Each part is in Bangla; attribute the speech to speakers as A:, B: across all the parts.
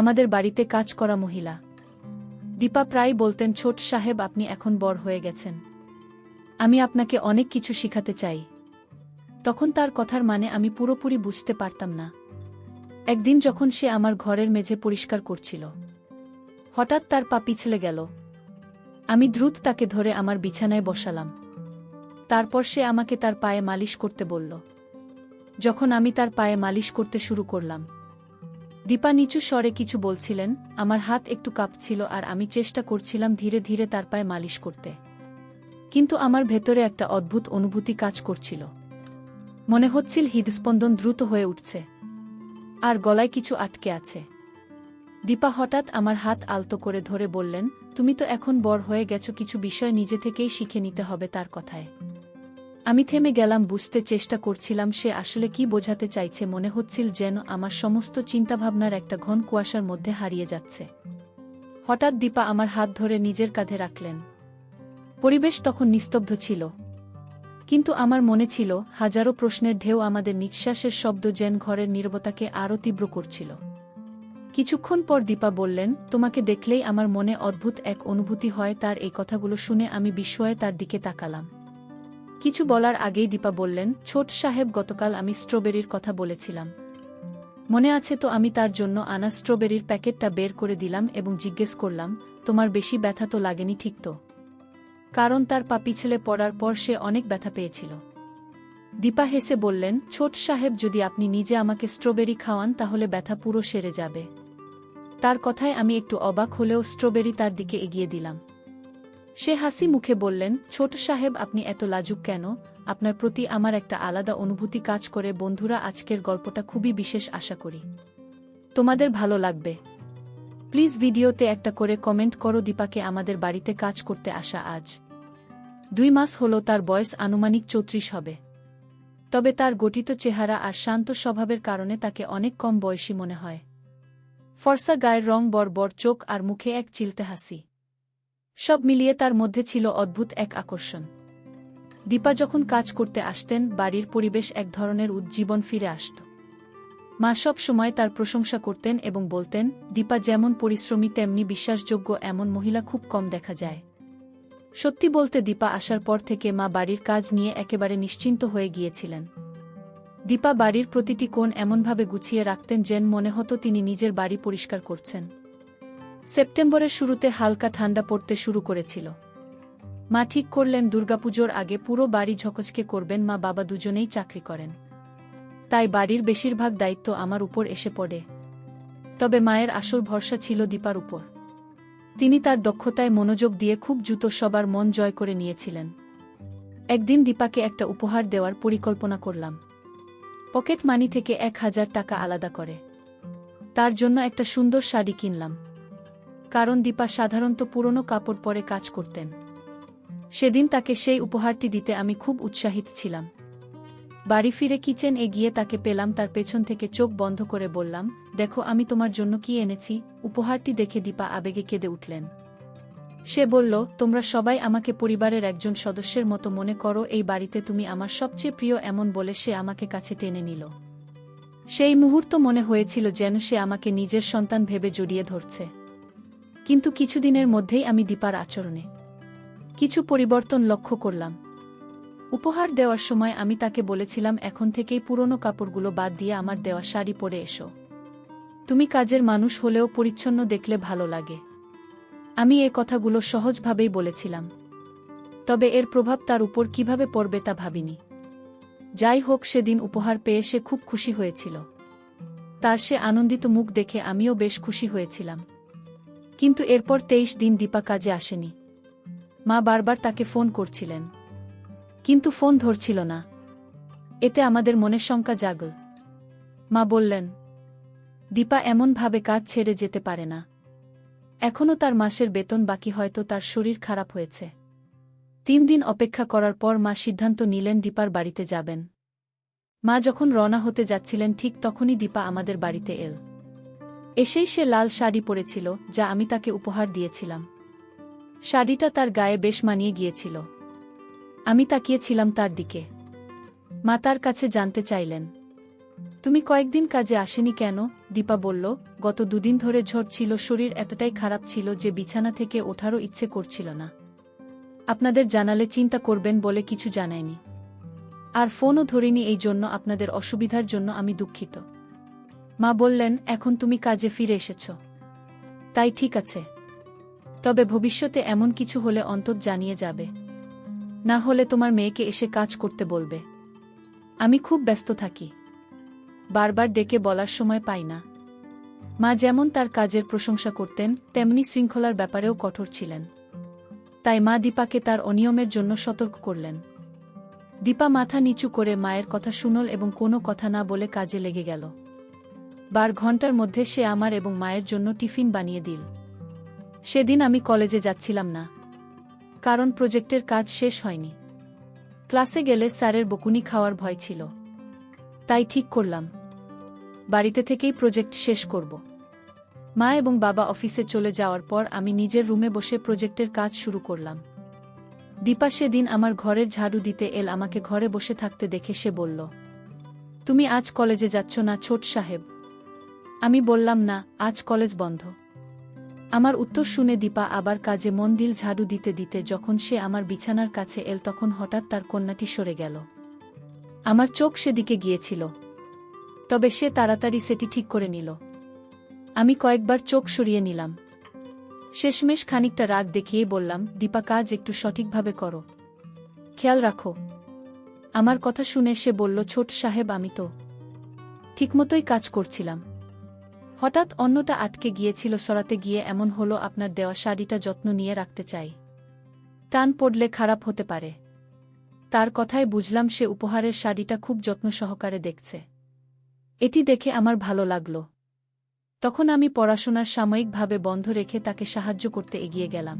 A: আমাদের বাড়িতে কাজ করা মহিলা। দীপা প্রায় বলতেন, ছোট সাহেব, আপনি এখন বড় হয়ে গেছেন, আমি আপনাকে অনেক কিছু শিখাতে চাই। তখন তার কথার মানে আমি পুরোপুরি বুঝতে পারতাম না। একদিন যখন সে আমার ঘরের মেঝে পরিষ্কার করছিল, হঠাৎ তার পা পিছলে গেল। আমি দ্রুত তাকে ধরে আমার বিছানায় বসালাম। তারপর সে আমাকে তার পায়ে মালিশ করতে বলল। যখন আমি তার পায়ে মালিশ করতে শুরু করলাম, দীপা নিচু স্বরে কিছু বলছিলেন। আমার হাত একটু কাঁপছিল আর আমি চেষ্টা করছিলাম ধীরে ধীরে তার পায়ে মালিশ করতে। কিন্তু আমার ভেতরে একটা অদ্ভুত অনুভূতি কাজ করছিল। মনে হচ্ছিল হৃদস্পন্দন দ্রুত হয়ে উঠছে আর গলায় কিছু আটকে আছে। দীপা হঠাৎ আমার হাত আলতো করে ধরে বললেন, তুমি তো এখন বড় হয়ে গেছো, কিছু বিষয় নিজে থেকেই শিখে নিতে হবে। তার কথায় আমি থেমে গেলাম, বুঝতে চেষ্টা করছিলাম সে আসলে কি বোঝাতে চাইছে। মনে হচ্ছিল যেন আমার সমস্ত চিন্তাভাবনার একটা ঘন কুয়াশার মধ্যে হারিয়ে যাচ্ছে। হঠাৎ দীপা আমার হাত ধরে নিজের কাঁধে রাখলেন। পরিবেশ তখন নিস্তব্ধ ছিল, কিন্তু আমার মনে ছিল হাজারো প্রশ্নের ঢেউ। আমাদের নিঃশ্বাসের শব্দ যেন ঘরের নীরবতাকে আরও তীব্র করছিল। কিছুক্ষণ পর দীপা বললেন, তোমাকে দেখলেই আমার মনে অদ্ভুত এক অনুভূতি হয়। তার এই কথাগুলো শুনে আমি বিস্ময়ে তার দিকে তাকালাম। কিছু বলার আগেই দীপা বললেন, ছোট সাহেব, গতকাল আমি স্ট্রবেরির কথা বলেছিলাম, মনে আছে তো? আমি তার জন্য আনা স্ট্রবেরির প্যাকেটটা বের করে দিলাম এবং জিজ্ঞেস করলাম, তোমার বেশি ব্যথা তো লাগেনি, ঠিক তো? কারণ তার পা পিছলে পড়ার পর সে অনেক ব্যথা পেয়েছিল। দীপা হেসে বললেন, ছোট সাহেব, যদি আপনি নিজে আমাকে স্ট্রবেরি খাওয়ান তাহলে ব্যথা পুরো সেরে যাবে। তার কথায় আমি একটু অবাক হলেও স্ট্রবেরি তার দিকে এগিয়ে দিলাম। সে হাসি মুখে বললেন, ছোট সাহেব, আপনি এত লাজুক কেন? আপনার প্রতি আমার একটা আলাদা অনুভূতি কাজ করে। বন্ধুরা, আজকের গল্পটা খুবই বিশেষ, আশা করি তোমাদের ভালো লাগবে। প্লিজ ভিডিওতে একটা করে কমেন্ট করো। দীপাকে আমাদের বাড়িতে কাজ করতে আসা আজ 2 মাস হলো। তার বয়স আনুমানিক 34 হবে। তবে তার গঠিত চেহারা আর শান্ত স্বভাবের কারণে তাকে অনেক কম বয়সী মনে হয়। ফর্সা গায়ের রং, বড় চোখ আর মুখে এক চিলতে হাসি, সব মিলিয়ে তার মধ্যে ছিল অদ্ভুত এক আকর্ষণ। দীপা যখন কাজ করতে আসতেন, বাড়ির পরিবেশ এক ধরনের উজ্জীবন ফিরে আসত। মা সব সময় তার প্রশংসা করতেন এবং বলতেন, দীপা যেমন পরিশ্রমী তেমনি বিশ্বাসযোগ্য, এমন মহিলা খুব কম দেখা যায়। সত্যি বলতে, দীপা আসার পর থেকে মা বাড়ির কাজ নিয়ে একেবারে নিশ্চিন্ত হয়ে গিয়েছিলেন। দীপা বাড়ির প্রতিটি কোণ এমনভাবে গুছিয়ে রাখতেন যেন মনে হতো তিনি নিজের বাড়ি পরিষ্কার করছেন। সেপ্টেম্বরের শুরুতে হালকা ঠান্ডা পড়তে শুরু করেছিল। মা ঠিক করলেন দুর্গাপুজোর আগে পুরো বাড়ি ঝকঝকে করবেন। মা বাবা দুজনেই চাকরি করেন, তাই বাড়ির বেশিরভাগ দায়িত্ব আমার উপর এসে পড়ে। তবে মায়ের আসল ভরসা ছিল দীপার উপর। তিনি তার দক্ষতায় মনোযোগ দিয়ে খুব দ্রুত সবার মন জয় করে নিয়েছিলেন। একদিন দীপাকে একটা উপহার দেওয়ার পরিকল্পনা করলাম। পকেট মানি থেকে 1000 টাকা আলাদা করে তার জন্য একটা সুন্দর শাড়ি কিনলাম। কারণ দীপা সাধারণত পুরনো কাপড় পরে কাজ করতেন। সেদিন তাকে সেই উপহারটি দিতে আমি খুব উৎসাহিত ছিলাম। বাড়ি ফিরে কিচেনে গিয়ে তাকে পেলাম। তার পেছন থেকে চোখ বন্ধ করে বললাম, দেখো আমি তোমার জন্য কি এনেছি। উপহারটি দেখে দীপা আবেগে কেঁদে উঠলেন। সে বলল, তোমরা সবাই আমাকে পরিবারের একজন সদস্যের মতো মনে করো, এই বাড়িতে তুমি আমার সবচেয়ে প্রিয়। এমন বলে সে আমাকে কাছে টেনে নিল। সেই মুহূর্ত মনে হয়েছিল যেন সে আমাকে নিজের সন্তান ভেবে জড়িয়ে ধরছে। কিন্তু কিছুদিনের মধ্যেই আমি দীপার আচরণে কিছু পরিবর্তন লক্ষ্য করলাম। উপহার দেওয়ার সময় আমি তাকে বলেছিলাম, এখন থেকেই পুরনো কাপড়গুলো বাদ দিয়ে আমার দেওয়া শাড়ি পরে এসো। তুমি কাজের মানুষ হলেও পরিচ্ছন্ন দেখলে ভালো লাগে। আমি এ কথাগুলো সহজভাবেই বলেছিলাম, তবে এর প্রভাব তার উপর কিভাবে পড়বে তা ভাবিনি। যাই হোক, সেদিন উপহার পেয়ে সে খুব খুশি হয়েছিল। তার সে আনন্দিত মুখ দেখে আমিও বেশ খুশি হয়েছিলাম। কিন্তু এরপর 23 দিন দীপা কাজে আসেনি। মা বারবার তাকে ফোন করছিলেন, কিন্তু ফোন ধরছিল না। এতে আমাদের মনে শঙ্কা জাগল। মা বললেন, দীপা এমনভাবে কাজ ছেড়ে যেতে পারে না। এখনও তার মাসের বেতন বাকি, হয়তো তার শরীর খারাপ হয়েছে। 3 দিন অপেক্ষা করার পর মা সিদ্ধান্ত নিলেন দীপার বাড়িতে যাবেন। মা যখন রওনা হতে যাচ্ছিলেন, ঠিক তখনই দীপা আমাদের বাড়িতে এল। এসেই সে লাল শাড়ি পরেছিল, যা আমি তাকে উপহার দিয়েছিলাম। শাড়িটা তার গায়ে বেশ মানিয়ে গিয়েছিল। আমি তাকিয়েছিলাম তার দিকে। মা তার কাছে জানতে চাইলেন, তুমি কয়েকদিন কাজে আসেনি কেন? দীপা বলল, গত দুদিন ধরে ঝড় ছিল, শরীর এতটাই খারাপ ছিল যে বিছানা থেকে ওঠারও ইচ্ছে করছিল না। আপনাদের জানালে চিন্তা করবেন বলে কিছু জানায়নি। আর ফোনও ধরিনি, এই জন্য আপনাদের অসুবিধার জন্য আমি দুঃখিত। মা বললেন, এখন তুমি কাজে ফিরে এসেছ, তাই ঠিক আছে। তবে ভবিষ্যতে এমন কিছু হলে অন্তত জানিয়ে যাবে, না হলে তোমার মেয়েকে এসে কাজ করতে বলবে। আমি খুব ব্যস্ত থাকি, বারবার ডেকে বলার সময় পাই না। মা যেমন তার কাজের প্রশংসা করতেন, তেমনি শৃঙ্খলার ব্যাপারেও কঠোর ছিলেন। তাই মা দীপাকে তার অনিয়মের জন্য সতর্ক করলেন। দীপা মাথা নিচু করে মায়ের কথা শুনল এবং কোনো কথা না বলে কাজে লেগে গেল। 12 ঘন্টার মধ্যে সে আমার এবং মায়ের জন্য টিফিন বানিয়ে দিল। সেদিন আমি কলেজে যাচ্ছিলাম না, কারণ প্রজেক্টের কাজ শেষ হয়নি। ক্লাসে গেলে স্যারের বকুনি খাওয়ার ভয় ছিল, তাই ঠিক করলাম বাড়িতে থেকেই প্রজেক্ট শেষ করব। মা এবং বাবা অফিসে চলে যাওয়ার পর আমি নিজের রুমে বসে প্রজেক্টের কাজ শুরু করলাম। দীপা সেদিন আমার ঘরের ঝাড়ু দিতে এল, আমাকে ঘরে বসে থাকতে দেখে সে বলল, তুমি আজ কলেজে যাচ্ছ না ছোট সাহেব? আমি বললাম, না, আজ কলেজ বন্ধ। আমার উত্তর শুনে দীপা আবার কাজে মন দিল। ঝাড়ু দিতে দিতে যখন সে আমার বিছানার কাছে এল, তখন হঠাৎ তার কন্যাটি সরে গেল। আমার চোখ সেদিকে গিয়েছিল, তবে সে তাড়াতাড়ি সেটি ঠিক করে নিল। আমি কয়েকবার চোখ সরিয়ে নিলাম। শেষমেশ খানিকটা রাগ দেখিয়ে বললাম, দীপা, কাজ একটু সঠিকভাবে করো, খেয়াল রাখো। আমার কথা শুনে সে বলল, ছোট সাহেব, আমি তো ঠিকমতোই কাজ করছিলাম। হঠাৎ অন্যটা আটকে গিয়েছিল, সরাতে গিয়ে এমন হলো আপনার দেওয়া শাড়িটা যত্ন নিয়ে রাখতে চাই, টান পড়লে খারাপ হতে পারে। তার কথায় বুঝলাম সে উপহারের শাড়িটা খুব যত্ন সহকারে দেখছে। এটি দেখে আমার ভালো লাগল। তখন আমি পড়াশোনার সাময়িকভাবে বন্ধ রেখে তাকে সাহায্য করতে এগিয়ে গেলাম।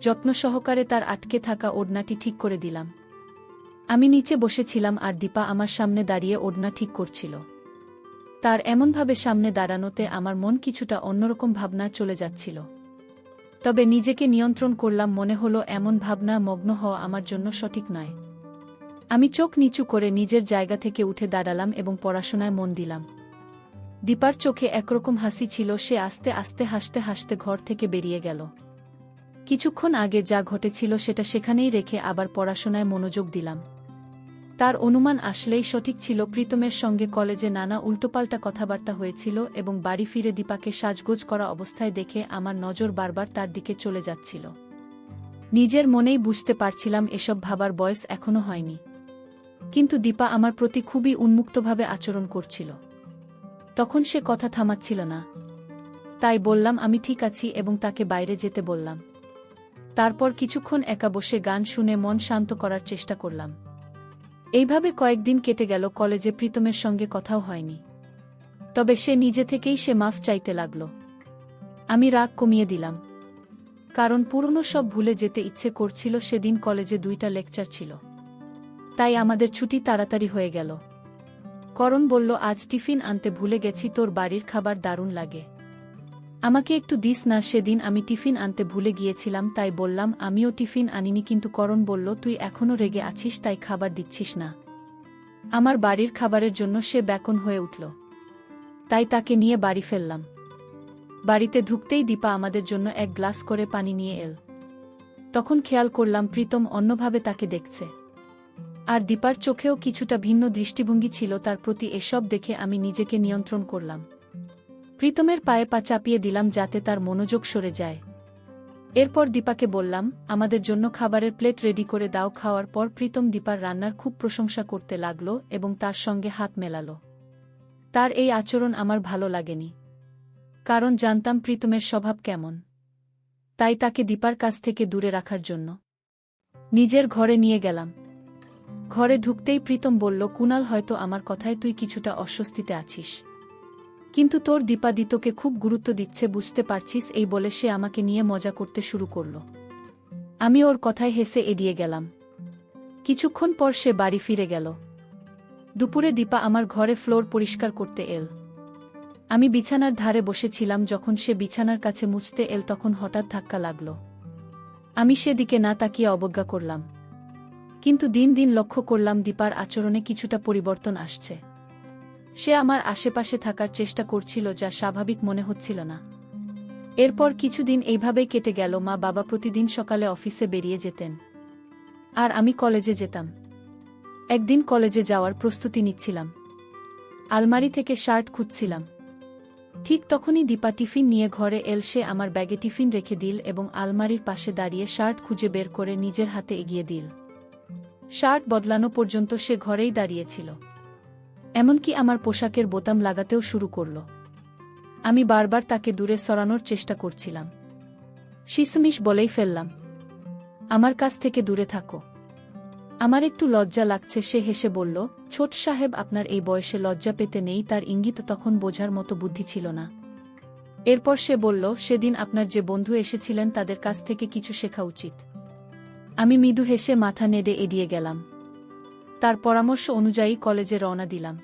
A: যত্ন সহকারে তার আটকে থাকা ওড়নাটি ঠিক করে দিলাম। আমি নিচে বসেছিলাম আর দীপা আমার সামনে দাঁড়িয়ে ওড়না ঠিক করছিল। তার এমনভাবে সামনে দাঁড়ানোতে আমার মন কিছুটা অন্যরকম ভাবনা চলে যাচ্ছিল। তবে নিজেকে নিয়ন্ত্রণ করলাম, মনে হলো এমন ভাবনা মগ্ন হওয়া আমার জন্য সঠিক নয়। আমি চোখ নিচু করে নিজের জায়গা থেকে উঠে দাঁড়ালাম এবং পড়াশোনায় মন দিলাম। দীপার চোখে একরকম হাসি ছিল, সে আস্তে আস্তে হাসতে হাসতে ঘর থেকে বেরিয়ে গেল। কিছুক্ষণ আগে যা ঘটেছিল সেটা সেখানেই রেখে আবার পড়াশোনায় মনোযোগ দিলাম। তার অনুমান আসলেই সঠিক ছিল। প্রীতমের সঙ্গে কলেজে নানা উল্টোপাল্টা কথাবার্তা হয়েছিল এবং বাড়ি ফিরে দীপাকে সাজগোজ করা অবস্থায় দেখে আমার নজর বারবার তার দিকে চলে যাচ্ছিল। নিজের মনেই বুঝতে পারছিলাম এসব ভাবার বয়স এখনো হয়নি, কিন্তু দীপা আমার প্রতি খুবই উন্মুক্তভাবে আচরণ করছিল। তখন সে কথা থামাচ্ছিল না, তাই বললাম, আমি ঠিক আছি, এবং তাকে বাইরে যেতে বললাম। তারপর কিছুক্ষণ একা বসে গান শুনে মন শান্ত করার চেষ্টা করলাম। এইভাবে কয়েকদিন কেটে গেল। কলেজে প্রীতমের সঙ্গে কথাও হয়নি, তবে সে নিজে থেকেই মাফ চাইতে লাগল। আমি রাগ কমিয়ে দিলাম, কারণ পুরনো সব ভুলে যেতে ইচ্ছে করছিল। সেদিন কলেজে 2টা লেকচার ছিল, তাই আমাদের ছুটি তাড়াতাড়ি হয়ে গেল। করণ বলল, আজ টিফিন আনতে ভুলে গেছি, তোর বাড়ির খাবার দারুণ লাগে, আমাকে একটু দিস না। সেদিন আমি টিফিন আনতে ভুলে গিয়েছিলাম, তাই বললাম আমিও টিফিন আনিনি, কিন্তু করণ বলল, তুই এখনও রেগে আছিস তাই খাবার দিচ্ছিস না। আমার বাড়ির খাবারের জন্য সে ব্যাকুল হয়ে উঠল, তাই তাকে নিয়ে বাড়ি ফেললাম। বাড়িতে ঢুকতেই দীপা আমাদের জন্য 1 গ্লাস করে পানি নিয়ে এল। তখন খেয়াল করলাম প্রীতম অন্যভাবে তাকে দেখছে, আর দীপার চোখেও কিছুটা ভিন্ন দৃষ্টিভঙ্গি ছিল তার প্রতি। এসব দেখে আমি নিজেকে নিয়ন্ত্রণ করলাম। প্রীতমের পায়ে পা চাপিয়ে দিলাম যাতে তার মনোযোগ সরে যায়। এরপর দীপাকে বললাম, আমাদের জন্য খাবারের প্লেট রেডি করে দাও। খাওয়ার পর প্রীতম দীপার রান্নার খুব প্রশংসা করতে লাগল এবং তার সঙ্গে হাত মেলাল। তার এই আচরণ আমার ভালো লাগেনি, কারণ জানতাম প্রীতমের স্বভাব কেমন। তাই তাকে দীপার কাছ থেকে দূরে রাখার জন্য নিজের ঘরে নিয়ে গেলাম। ঘরে ঢুকতেই প্রীতম বলল, কুনাল, হয়তো আমার কথায় তুই কিছুটা অস্বস্তিতে আছিস, কিন্তু তোর দীপা তোকে খুব গুরুত্ব দিচ্ছে, বুঝতে পারছিস। এই বলে সে আমাকে নিয়ে মজা করতে শুরু করল। আমি ওর কথায় হেসে এড়িয়ে গেলাম। কিছুক্ষণ পর সে বাড়ি ফিরে গেল। দুপুরে দীপা আমার ঘরে ফ্লোর পরিষ্কার করতে এল। আমি বিছানার ধারে বসেছিলাম। যখন সে বিছানার কাছে মুছতে এল, তখন হঠাৎ ধাক্কা লাগল। আমি সেদিকে না তাকিয়ে অবজ্ঞা করলাম, কিন্তু দিন দিন লক্ষ্য করলাম দীপার আচরণে কিছুটা পরিবর্তন আসছে। সে আমার আশেপাশে থাকার চেষ্টা করছিল, যা স্বাভাবিক মনে হচ্ছিল না। এরপর কিছুদিন এইভাবেই কেটে গেল। মা বাবা প্রতিদিন সকালে অফিসে বেরিয়ে যেতেন, আর আমি কলেজে যেতাম। একদিন কলেজে যাওয়ার প্রস্তুতি নিচ্ছিলাম, আলমারি থেকে শার্ট খুঁজছিলাম। ঠিক তখনই দীপা টিফিন নিয়ে ঘরে এল। সে আমার ব্যাগে টিফিন রেখে দিল এবং আলমারির পাশে দাঁড়িয়ে শার্ট খুঁজে বের করে নিজের হাতে এগিয়ে দিল। শার্ট বদলানো পর্যন্ত সে ঘরেই দাঁড়িয়েছিল, এমনকি আমার পোশাকের বোতাম লাগাতেও শুরু করল। আমি বারবার তাকে দূরে সরানোর চেষ্টা করছিলাম। শিসমিশ বলেই ফেললাম, আমার কাছ থেকে দূরে থাকো। আমার একটু লজ্জা লাগছে। সে হেসে বলল, ছোট সাহেব, আপনার এই বয়সে লজ্জা পেতে নেই। তার ইঙ্গিত তখন বোঝার মতো বুদ্ধি ছিল না। এরপর সে বলল, সেদিন আপনার যে বন্ধু এসেছিলেন তাদের কাছ থেকে কিছু শেখা উচিত। আমি মৃদু হেসে মাথা নেড়ে এড়িয়ে গেলাম। তার পরামর্শ অনুযায়ী কলেজে রওনা দিলাম।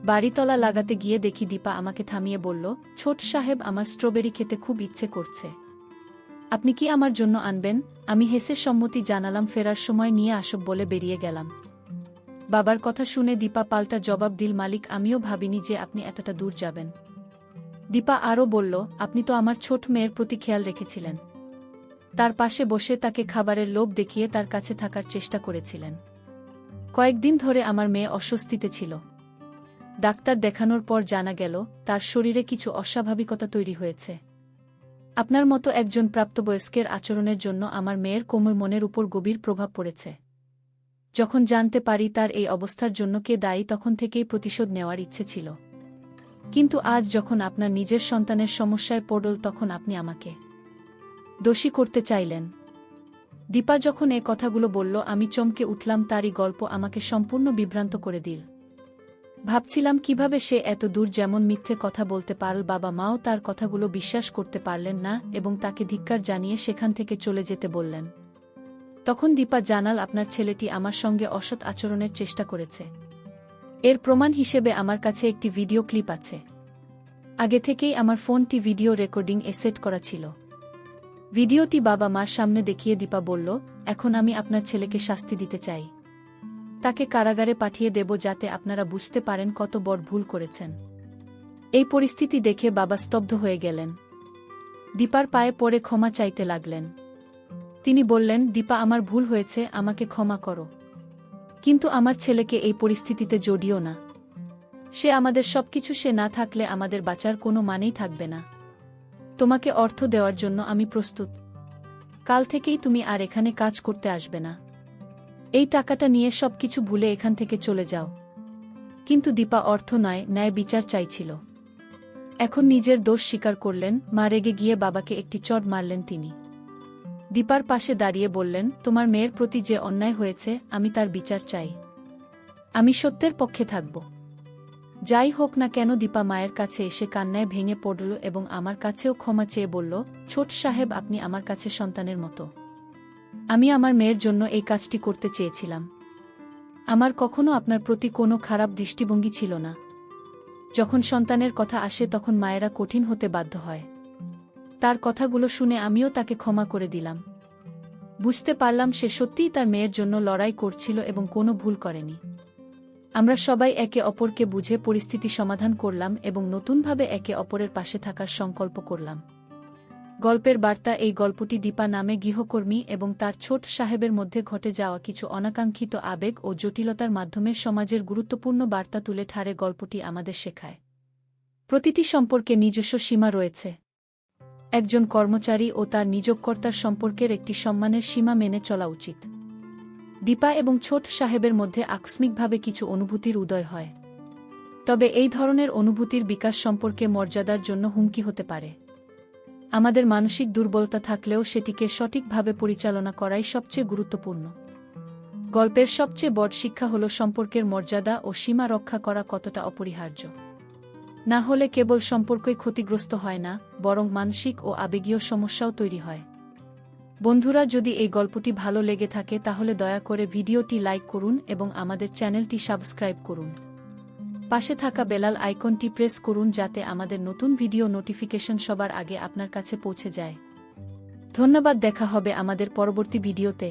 A: বাড়িতলা লাগাতে গিয়ে দেখি দীপা আমাকে থামিয়ে বলল, ছোট সাহেব, আমার স্ট্রবেরি খেতে খুব ইচ্ছে করছে। আপনি কি আমার জন্য আনবেন? আমি হেসে সম্মতি জানালাম। ফেরার সময় নিয়ে আসব বলে বেরিয়ে গেলাম। বাবার কথা শুনে দীপা পাল্টা জবাব দিল, মালিক, আমিও ভাবিনি যে আপনি এতটা দূর যাবেন। দীপা আরও বলল, আপনি তো আমার ছোট মেয়ের প্রতি খেয়াল রেখেছিলেন। তার পাশে বসে তাকে খাবারের লোভ দেখিয়ে তার কাছে থাকার চেষ্টা করেছিলেন। কয়েকদিন ধরে আমার মেয়ে অস্বস্তিতে ছিল। ডাক্তার দেখানোর পর জানা গেল তার শরীরে কিছু অস্বাভাবিকতা তৈরি হয়েছে। আপনার মতো একজন প্রাপ্তবয়স্কের আচরণের জন্য আমার মেয়ের কোমল মনের উপর গভীর প্রভাব পড়েছে। যখন জানতে পারি তার এই অবস্থার জন্য কে দায়ী, তখন থেকেই প্রতিশোধ নেওয়ার ইচ্ছে ছিল। কিন্তু আজ যখন আপনার নিজের সন্তানের সমস্যায় পড়ল, তখন আপনি আমাকে দোষী করতে চাইলেন। দীপা যখন এ কথাগুলো বলল, আমি চমকে উঠলাম। তারই গল্প আমাকে সম্পূর্ণ বিভ্রান্ত করে দিল। ভাবছিলাম কিভাবে সে এত দূর যেমন মিথ্যে কথা বলতে পারল। বাবা মাও তার কথাগুলো বিশ্বাস করতে পারলেন না এবং তাকে ধিক্কার জানিয়ে সেখান থেকে চলে যেতে বললেন। তখন দীপা জানাল, আপনার ছেলেটি আমার সঙ্গে অসৎ আচরণের চেষ্টা করেছে। এর প্রমাণ হিসেবে আমার কাছে একটি ভিডিও ক্লিপ আছে। আগে থেকেই আমার ফোনটি ভিডিও রেকর্ডিং সেট করা ছিল। ভিডিওটি বাবা মার সামনে দেখিয়ে দীপা বলল, এখন আমি আপনার ছেলেকে শাস্তি দিতে চাই। তাকে কারাগারে পাঠিয়ে দেব, যাতে আপনারা বুঝতে পারেন কত বড় ভুল করেছেন। এই পরিস্থিতি দেখে বাবা স্তব্ধ হয়ে গেলেন। দীপার পায়ে পড়ে ক্ষমা চাইতে লাগলেন। তিনি বললেন, দীপা, আমার ভুল হয়েছে, আমাকে ক্ষমা করো। কিন্তু আমার ছেলেকে এই পরিস্থিতিতে জড়িও না। সে আমাদের সবকিছু। সে না থাকলে আমাদের বাঁচার কোনো মানেই থাকবে না। তোমাকে অর্থ দেওয়ার জন্য আমি প্রস্তুত। কাল থেকেই তুমি আর এখানে কাজ করতে আসবে না। এই টাকাটা নিয়ে সবকিছু ভুলে এখান থেকে চলে যাও। কিন্তু দীপা অর্থ নয়, ন্যায় বিচার চাইছিল। এখন নিজের দোষ স্বীকার করলেন। মা রেগে গিয়ে বাবাকে একটি চড় মারলেন তিনি। দীপার পাশে দাঁড়িয়ে বললেন, তোমার মেয়ের প্রতি যে অন্যায় হয়েছে, আমি তার বিচার চাই। আমি সত্যের পক্ষে থাকব, যাই হোক না কেন। দীপা মায়ের কাছে এসে কান্নায় ভেঙে পড়ল এবং আমার কাছেও ক্ষমা চেয়ে বলল, ছোট সাহেব, আপনি আমার কাছে সন্তানের মতো। আমি আমার মেয়ের জন্য এই কাজটি করতে চেয়েছিলাম। আমার কখনো আপনার প্রতি কোনো খারাপ দৃষ্টিভঙ্গি ছিল না। যখন সন্তানের কথা আসে তখন মায়েরা কঠিন হতে বাধ্য হয়। তার কথাগুলো শুনে আমিও তাকে ক্ষমা করে দিলাম। বুঝতে পারলাম সে সত্যিই তার মেয়ের জন্য লড়াই করছিল এবং কোনো ভুল করেনি। আমরা সবাই একে অপরকে বুঝে পরিস্থিতি সমাধান করলাম এবং নতুনভাবে একে অপরের পাশে থাকার সংকল্প করলাম। গল্পের বার্তা, এই গল্পটি দীপা নামে গৃহকর্মী এবং তার ছোট সাহেবের মধ্যে ঘটে যাওয়া কিছু অনাকাঙ্ক্ষিত আবেগ ও জটিলতার মাধ্যমে সমাজের গুরুত্বপূর্ণ বার্তা তুলে ধরে। গল্পটি আমাদের শেখায়, প্রতিটি সম্পর্কে নিজস্ব সীমা রয়েছে। একজন কর্মচারী ও তার নিয়োগকর্তার সম্পর্কের একটি সম্মানের সীমা মেনে চলা উচিত। দীপা এবং ছোট সাহেবের মধ্যে আকস্মিকভাবে কিছু অনুভূতির উদয় হয়, তবে এই ধরনের অনুভূতির বিকাশ সম্পর্কে মর্যাদার জন্য হুমকি হতে পারে। আমাদের মানসিক দুর্বলতা থাকলেও সেটিকে সঠিকভাবে পরিচালনা করাই সবচেয়ে গুরুত্বপূর্ণ। গল্পের সবচেয়ে বড় শিক্ষা হল সম্পর্কের মর্যাদা ও সীমা রক্ষা করা কতটা অপরিহার্য। না হলে কেবল সম্পর্কই ক্ষতিগ্রস্ত হয় না, বরং মানসিক ও আবেগীয় সমস্যাও তৈরি হয়। বন্ধুরা, যদি এই গল্পটি ভালো লেগে থাকে তাহলে দয়া করে ভিডিওটি লাইক করুন এবং আমাদের চ্যানেলটি সাবস্ক্রাইব করুন। পাশে থাকা বেলাল আইকনটি প্রেস করুন যাতে আমাদের নতুন ভিডিও নোটিফিকেশন সবার আগে আপনার কাছে পৌঁছে যায়। ধন্যবাদ, দেখা হবে আমাদের পরবর্তী ভিডিওতে।